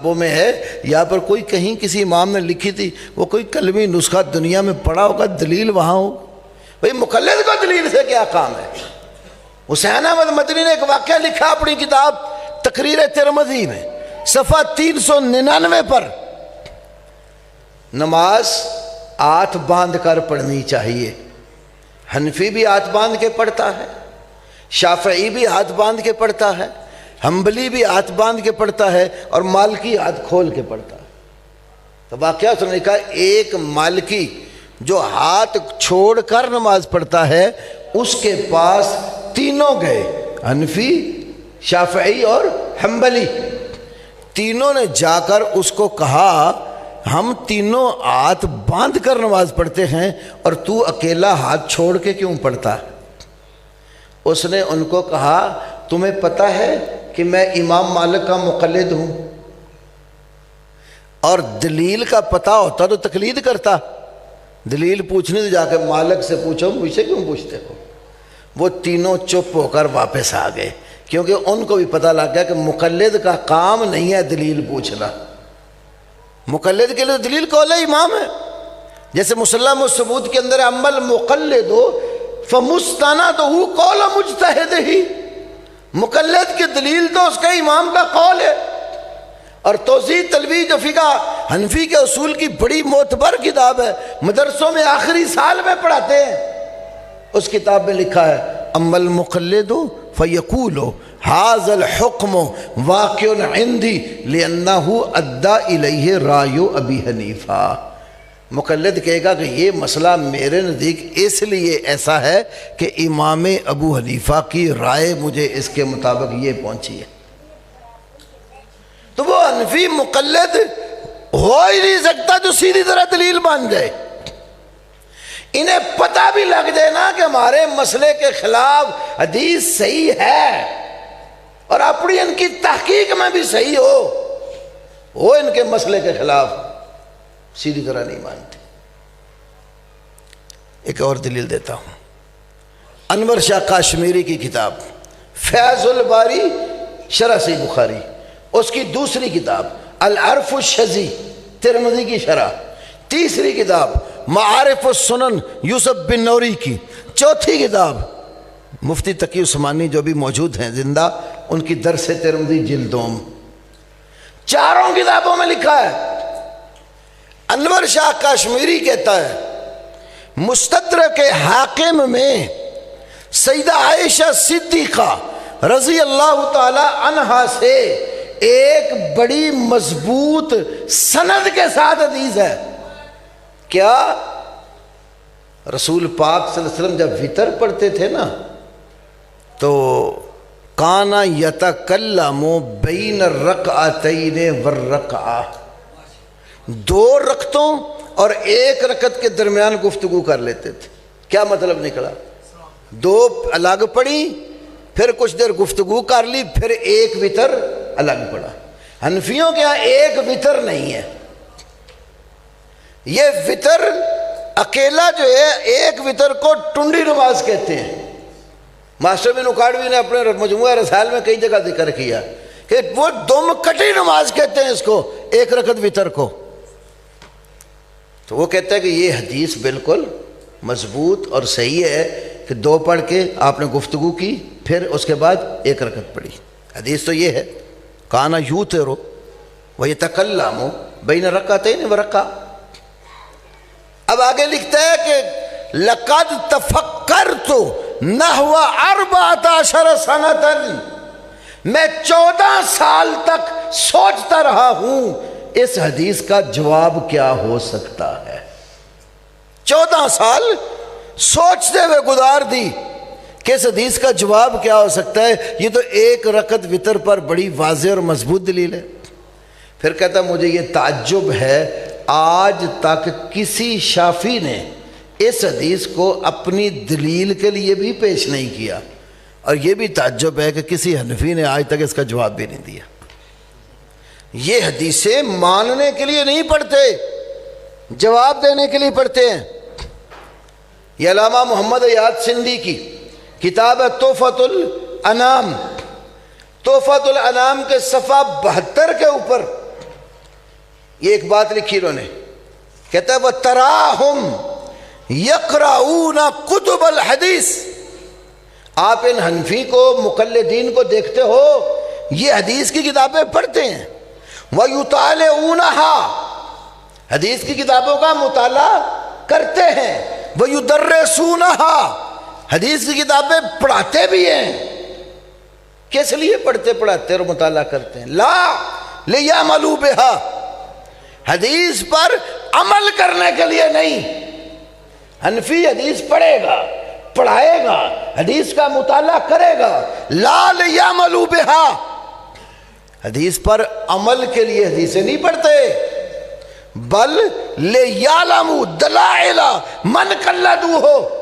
وہ میں ہے یہاں پر کوئی کہیں کسی امام نے لکھی تھی، وہ کوئی کلمی نسخہ دنیا میں پڑھا ہوگا، دلیل وہاں ہو بھئی مقلد کو دلیل سے کیا کام ہے؟ حسین احمد مدنی نے ایک واقعہ لکھا اپنی کتاب تقریر ترمذی میں صفحہ 399 پر، نماز ہاتھ باندھ کر پڑھنی چاہیے۔ حنفی بھی ہاتھ باندھ کے پڑھتا ہے، شافعی بھی ہاتھ باندھ کے پڑھتا ہے، حنبلی بھی ہاتھ باندھ کے پڑھتا ہے، اور مالکی ہاتھ کھول کے پڑھتا ہے۔ تو واقعہ اس نے کہا ایک مالکی جو ہاتھ چھوڑ کر نماز پڑھتا ہے اس کے پاس تینوں گئے، حنفی، شافعی اور حنبلی، تینوں نے جا کر اس کو کہا ہم تینوں ہاتھ باندھ کر نماز پڑھتے ہیں اور تو اکیلا ہاتھ چھوڑ کے کیوں پڑھتا ہے؟ اس نے ان کو کہا تمہیں پتہ ہے کہ میں امام مالک کا مقلد ہوں، اور دلیل کا پتہ ہوتا تو تقلید کرتا، دلیل پوچھنی تو جا کے مالک سے پوچھو، مجھ سے کیوں پوچھتے ہو؟ وہ تینوں چپ ہو کر واپس آ گئے، کیونکہ ان کو بھی پتہ لگ گیا کہ مقلد کا کام نہیں ہے دلیل پوچھنا، مقلد کے لیے دلیل قول امام ہے۔ جیسے مسلم الثبوت کے اندر عمل مقلد ہو فمستندہ قول مجتہد ہی، مقلد کی دلیل تو اس کے امام کا قول ہے۔ اور توضیح تلویج و فقہ حنفی کے اصول کی بڑی معتبر کتاب ہے، مدرسوں میں آخری سال میں پڑھاتے ہیں، اس کتاب میں لکھا ہے اما المقلد فیقول ھذا الحکم واقع عندی لأنہ ادى الیہ رائے ابی حنیفہ، مقلد کہے گا کہ یہ مسئلہ میرے نزدیک اس لیے ایسا ہے کہ امام ابو حنیفہ کی رائے مجھے اس کے مطابق یہ پہنچی ہے۔ تو وہ حنفی مقلد ہو ہی نہیں سکتا جو سیدھی طرح دلیل مان جائے۔ انہیں پتہ بھی لگ جائے نا کہ ہمارے مسئلے کے خلاف حدیث صحیح ہے اور اپنی ان کی تحقیق میں بھی صحیح ہو ان کے مسئلے کے خلاف سیدھی طرح نہیں مانتے۔ ایک اور دلیل دیتا ہوں، انور شاہ کاشمیری کی کتاب فیض الباری شرح صحیح بخاری، اس کی دوسری کتاب العرف الشذی ترمذی کی شرح، تیسری کتاب معارف السنن یوسف بن نوری کی، چوتھی کتاب مفتی تقی عثمانی جو بھی موجود ہیں زندہ، ان کی درس ترمذی جلدوم، چاروں کتابوں میں لکھا ہے۔ انور شاہ کاشمیری کہتا ہے مستدرک حاکم میں سیدہ عائشہ صدیقہ رضی اللہ تعالی عنہا سے ایک بڑی مضبوط سند کے ساتھ حدیث ہے۔ کیا؟ رسول پاک صلی اللہ علیہ وسلم جب وطر پڑھتے تھے نا تو کانا یتکلم بین الرکعتین والرکعہ، دو رکعتوں اور ایک رکعت کے درمیان گفتگو کر لیتے تھے۔ کیا مطلب نکلا؟ دو الگ پڑھی، پھر کچھ دیر گفتگو کر لی، پھر ایک وطر الگ پڑھا۔ حنفیوں کے ہاں ایک وطر نہیں ہے، یہ وطر اکیلا جو ہے ایک وطر کو ٹنڈی نماز کہتے ہیں۔ ماسٹر بن اکاڑوی نے اپنے مجموعہ رسائل میں کئی جگہ ذکر کیا کہ وہ دم کٹی نماز کہتے ہیں اس کو، ایک رکعت وطر کو۔ تو وہ کہتا ہے کہ یہ حدیث بالکل مضبوط اور صحیح ہے کہ دو پڑھ کے آپ نے گفتگو کی، پھر اس کے بعد ایک رکعت پڑھی۔ حدیث تو یہ ہے کانا یوتر ویتکلم بین رکعتین ورکعہ۔ اب آگے لکھتا ہے کہ لقد تفکرت نحو 14 سنۃ، میں 14 سال تک سوچتا رہا ہوں اس حدیث کا جواب کیا ہو سکتا ہے۔ 14 سال سوچتے ہوئے گزار دی کہ اس حدیث کا جواب کیا ہو سکتا ہے، یہ تو ایک رکعت وطر پر بڑی واضح اور مضبوط دلیل ہے۔ پھر کہتا مجھے یہ تعجب ہے آج تک کسی شافعی نے اس حدیث کو اپنی دلیل کے لیے بھی پیش نہیں کیا، اور یہ بھی تعجب ہے کہ کسی حنفی نے آج تک اس کا جواب بھی نہیں دیا۔ یہ حدیثیں ماننے کے لیے نہیں پڑھتے، جواب دینے کے لیے پڑھتے ہیں۔ یہ علامہ محمد ایاد سندھی کی کتاب ہے تحفۃ الانام، تحفۃ الانام کے صفحہ 72 کے اوپر یہ ایک بات لکھی انہوں نے، کہتا ہے وَتَرَاهُمْ يَقْرَؤُونَ كُتُبَ الْحَدِيثِ، آپ ان حنفی کو، مقلدین کو دیکھتے ہو یہ حدیث کی کتابیں پڑھتے ہیں، وَيُطَالِعُونَهَا، حدیث کی کتابوں کا مطالعہ کرتے ہیں، وَيُدَرِّسُونَهَا، حدیث کی کتابیں پڑھاتے بھی ہیں۔ کس لیے پڑھتے پڑھاتے اور مطالعہ کرتے ہیں؟ لا لِيَعْمَلُوا بِهَا، حدیث پر عمل کرنے کے لیے نہیں۔ حنفی حدیث پڑھے گا، پڑھائے گا، حدیث کا مطالعہ کرے گا، لا لِيَعْمَلُوا بِهَا، حدیث پر عمل کے لیے حدیثیں نہیں پڑھتے، بل لِيَعْلَمُوا دَلَائِلَ مَنْ قَلَّدُوهُ،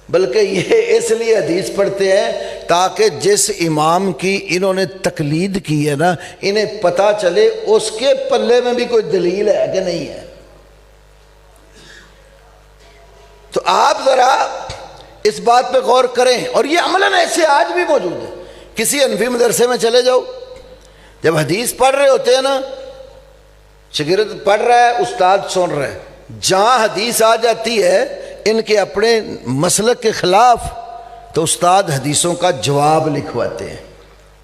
بلکہ یہ اس لیے حدیث پڑھتے ہیں تاکہ جس امام کی انہوں نے تقلید کی ہے نا، انہیں پتہ چلے اس کے پلے میں بھی کوئی دلیل ہے کہ نہیں ہے۔ تو آپ ذرا اس بات پہ غور کریں، اور یہ عملاً ایسے آج بھی موجود ہے۔ کسی حنفی مدرسے میں چلے جاؤ، جب حدیث پڑھ رہے ہوتے ہیں نا، شاگرد پڑھ رہا ہے، استاد سن رہا ہے، جہاں حدیث آ جاتی ہے ان کے اپنے مسلک کے خلاف، تو استاد حدیثوں کا جواب لکھواتے ہیں،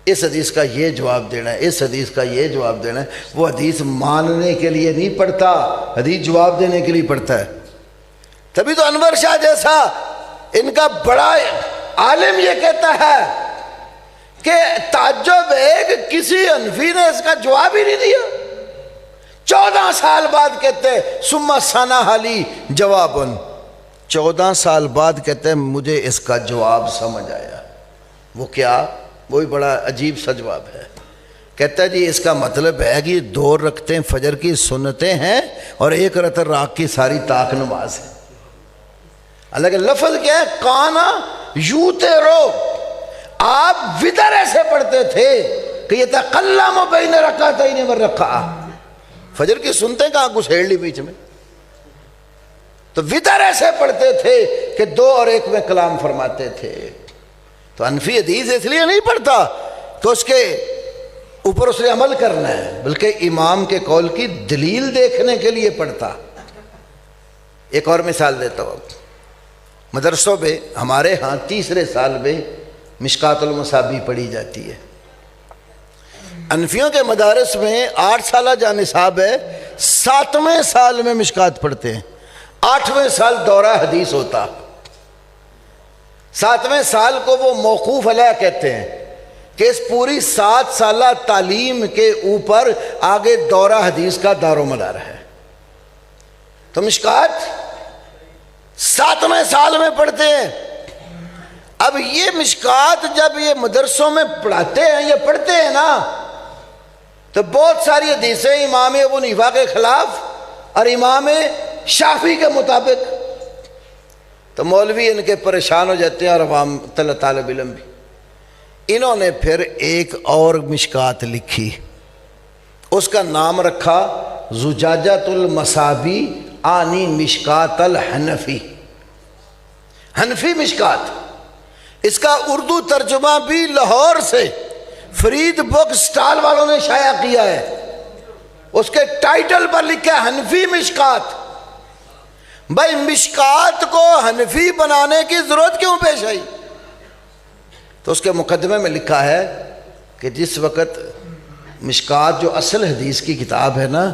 اس حدیث کا یہ جواب دینا ہے، اس حدیث کا یہ جواب دینا ہے۔ وہ حدیث ماننے کے لیے نہیں پڑھتا، حدیث جواب دینے کے لیے پڑھتا ہے۔ تبھی تو انور شاہ جیسا ان کا بڑا عالم یہ کہتا ہے کہ تعجب ہے کہ کسی حنفی نے اس کا جواب ہی نہیں دیا۔ 14 سال بعد کہتے ہیں ثم ثنى لي جوابًا، 14 سال بعد کہتے ہیں مجھے اس کا جواب سمجھ آیا۔ وہ کیا؟ وہی بڑا عجیب سا جواب ہے۔ کہتا ہے جی اس کا مطلب ہے کہ 2 رکعتیں فجر کی سنتیں ہیں اور 1 رکعت رات کی ساری طاق نماز ہے۔ حالانکہ لفظ کیا ہے؟ کانا یوترو، آپ وطر ایسے پڑھتے تھے کہ یتکلم بین رکعتین والرکعہ، فجر کی سنتیں کہاں گھسیڑ لی بیچ میں، تو وطر ایسے پڑھتے تھے کہ 2 اور 1 میں کلام فرماتے تھے۔ تو حنفی حدیث اس لیے نہیں پڑھتا تو اس کے اوپر اس نے عمل کرنا ہے، بلکہ امام کے قول کی دلیل دیکھنے کے لیے پڑھتا۔ ایک اور مثال دیتا ہوں، مدرسوں میں ہمارے ہاں تیسرے سال میں مشکات المصابیح پڑھی جاتی ہے۔ حنفیوں کے مدارس میں 8 سالہ جہاں نصاب ہے، 7ویں سال میں مشکات پڑھتے ہیں، 8ویں سال دورہ حدیث ہوتا، 7ویں سال کو وہ موقوف علیہ کہتے ہیں کہ اس پوری 7 سالہ تعلیم کے اوپر آگے دورہ حدیث کا دار و مدار ہے۔ تو مشکات 7ویں سال میں پڑھتے ہیں۔ اب یہ مشکات جب یہ مدرسوں میں پڑھاتے ہیں یا پڑھتے ہیں نا، تو بہت ساری حدیثیں امام ابو حنیفہ کے خلاف اور امام شافعی کے مطابق، تو مولوی ان کے پریشان ہو جاتے ہیں اور عوام طالب علم بھی۔ انہوں نے پھر ایک اور مشکات لکھی، اس کا نام رکھا زجاجۃ المصابیح آنی مشکات الحنفی، حنفی مشکات۔ اس کا اردو ترجمہ بھی لاہور سے فرید بک سٹال والوں نے شائع کیا ہے، اس کے ٹائٹل پر لکھا ہے حنفی مشکات۔ بھائی مشکات کو حنفی بنانے کی ضرورت کیوں پیش آئی؟ تو اس کے مقدمے میں لکھا ہے کہ جس وقت مشکات جو اصل حدیث کی کتاب ہے نا،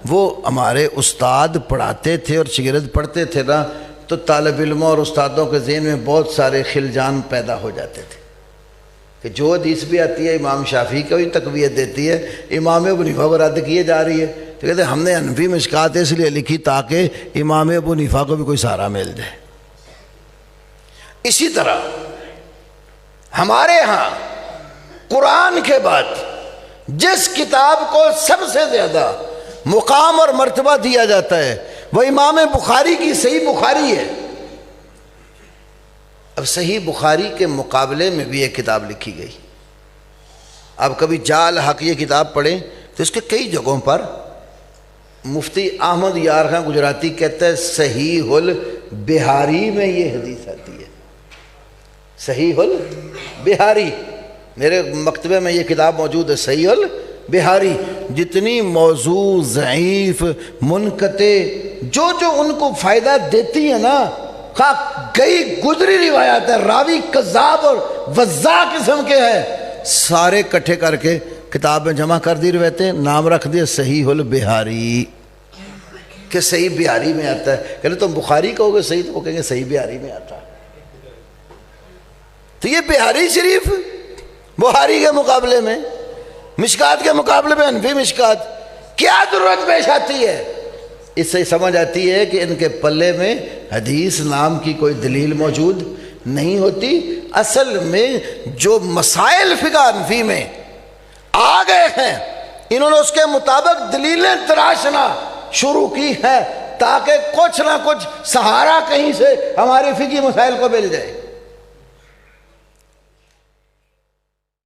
وہ ہمارے استاد پڑھاتے تھے اور شاگرد پڑھتے تھے نا، تو طالب علموں اور استادوں کے ذہن میں بہت سارے خلجان پیدا ہو جاتے تھے کہ جو حدیث بھی آتی ہے امام شافعی کو ہی تقویت دیتی ہے، امام ابو حنیفہ کو رد کیے جا رہی ہے۔ تو کہتے ہیں ہم نے حنفی مشکات اس لیے لکھی تاکہ امام ابو حنیفہ کو بھی کوئی سہارا مل جائے۔ اسی طرح ہمارے ہاں قرآن کے بعد جس کتاب کو سب سے زیادہ مقام اور مرتبہ دیا جاتا ہے وہ امام بخاری کی صحیح بخاری ہے۔ اب صحیح بخاری کے مقابلے میں بھی ایک کتاب لکھی گئی، آپ کبھی جال حق یہ کتاب پڑھیں تو اس کے کئی جگہوں پر مفتی احمد یار خان گجراتی کہتا ہے صحیح البہاری میں یہ حدیث آتی ہے، صحیح البہاری، میرے مکتبے میں یہ کتاب موجود ہے، صحیح بہاری جتنی موضوع ضعیف منقطع جو ان کو فائدہ دیتی ہیں نا، گئی گزری روایات ہے، راوی کذاب اور وضاع قسم کے ہیں، سارے اکٹھے کر کے کتاب میں جمع کر دی روایتیں، نام رکھ دیا صحیح البہاری، کہ صحیح بہاری میں آتا ہے۔ کہتے تم بخاری کہو گے صحیح، تو وہ کہیں گے صحیح بہاری میں آتا ہے۔ تو یہ بہاری شریف بخاری کے مقابلے میں، مشکات کے مقابلے میں حنفی مشکات، کیا ضرورت پیش آتی ہے؟ اس سے سمجھ آتی ہے کہ ان کے پلے میں حدیث نام کی کوئی دلیل موجود نہیں ہوتی۔ اصل میں جو مسائل فقہ حنفی میں آ گئے ہیں، انہوں نے اس کے مطابق دلیلیں تراشنا شروع کی ہے تاکہ کچھ نہ کچھ سہارا کہیں سے ہمارے فقہی مسائل کو مل جائے۔